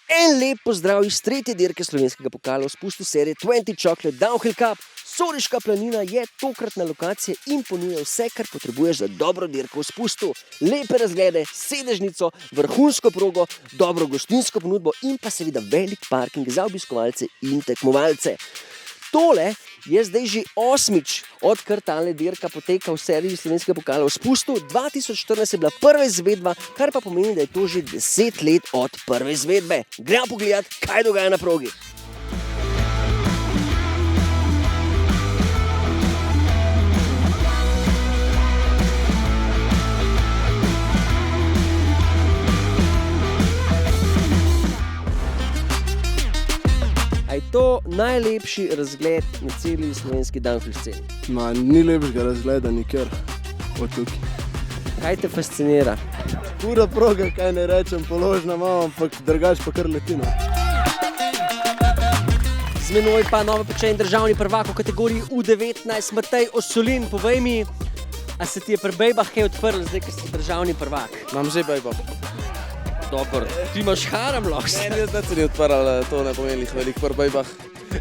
En lep pozdrav iz tretje dirke slovenskega pokala v spustu serije 20 Chocolate Downhill Cup. Soriška planina je tokratna lokacija in ponuja vse, kar potrebuješ za dobro dirko v spustu. Lepe razglede, sedežnico, vrhunsko progo, dobro gostinsko ponudbo in pa seveda velik parking za obiskovalce in tekmovalce. Tole je zdaj že 8. odkar tale dirka poteka v seriji slovenskega pokala v spustu. 2014 je bila prva izvedba, kar pa pomeni, da je to že 10 let od prve izvedbe. Gremo pogledat, kaj dogaja na progi. Je to najlepši razgled na celi slovenski downhill sceni? Ni lepšega razgleda nikjer od tukaj. Kaj te fascinira? Pura proga, kaj ne rečem, položna malo, ampak drugač pa kar letino. Z menoj pa novopečen državni prvak v kategoriji U19, Matej Osolin. Povej mi, a se ti je pri bejbah kaj odprl, zdaj, ker si državni prvak? Imam že bejbo. Dobro, ti imaš haram lahko. Ne, zdaj se ni odprl, to ne pomeni veliko pri bejbah.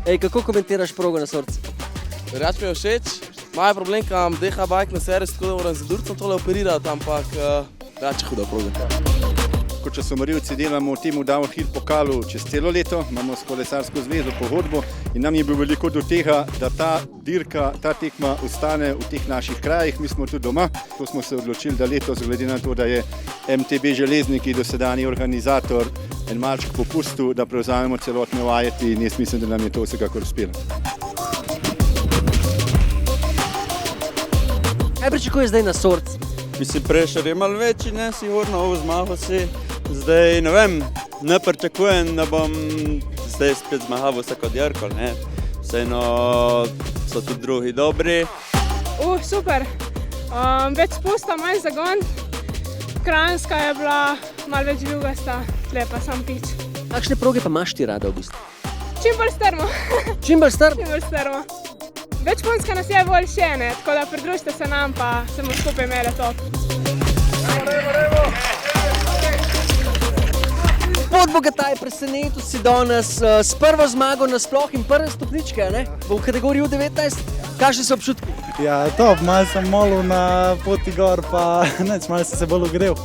Ej, kako komentiraš progo na Sorci? Drugač mi je všeč, moj problem, ko imam DH bike na servis, tako da moram z durcem tole operirati, ampak drugač je huda proga. Kot časomorilci delamo v tem downhill pokalu čez celo leto, imamo s kolesarsko zvezo pogodbo in nam je bilo veliko do tega, da ta dirka, ta tekma ostane v teh naših krajih. Mi smo tudi doma, to smo se odločili, da letos, glede na to, da je MTB Železniki dosedanji organizator en malček popustil, da prevzamemo celotne vajeti in jaz mislim, da nam je to vsekakor uspelo. Kaj pričakuješ zdaj na Sorci? Mislim, prešer je malo večji, ne, sigurno, zmagal si. Zdaj, ne vem, ne pričakujem, da bom zdaj spet zmagal vsako dirko, ne. Vseeno so tudi drugi dobri. Super. Več spusta, manj zagon. Kranjska je bila malo več ljubasta, tle pa sam pič. Kakšne proge pa imaš ti rada v bistvu? Čim bolj strmo. Čim bolj strmo? Čim bolj strmo. Več punska nas je bolj še, ne, tako da pridružite se nam, pa se bomo skupaj imeli top. Podbogataj, presenetil si danes s prvo zmago nasploh in prve stopničke, ne? V kategoriji U19. Kakšni so občutki? Ja, top, malo sem molil na poti gor, pa neč, malo sem se bolj ogrel.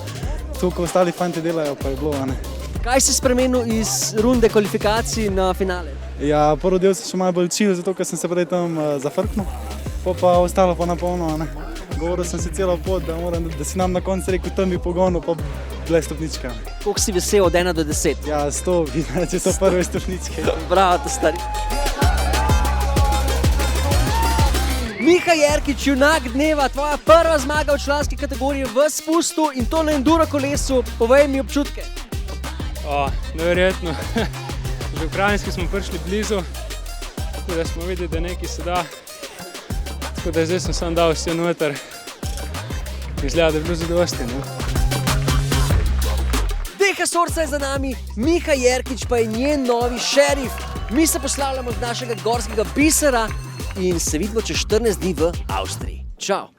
Tu, ko ostali fanti delajo, pa je bilo, ne. Kaj si spremenil iz runde kvalifikacij na finale? Ja, prvi del sem še malo bolj chill, zato ker sem se prej tam zafrknil, pa ostalo pa na polno, ne. Govoril sem si celo pot, da si nam na koncu rekel, tam bi pogonil, pa bile stopničke. Koliko si vesel od 1 do 10? Ja, 100, če so prve stopničke. Bravo, to stari. Miha Jerkič, junak dneva, tvoja prva zmaga v članski kategoriji v spustu in to na enduro kolesu. Povej mi občutke. Neverjetno. Že v Kranjski smo prišli blizu, tako da smo videli, da nekaj se da. Tako da zdaj sem sam dal vse noter. Izgleda, da je bilo zadosti, ne? DH Sorca je za nami, Miha Jerkič pa je njen novi šerif. Mi se poslavljamo z našega gorskega bisera in se vidimo čez 14 dni v Avstriji. Čau!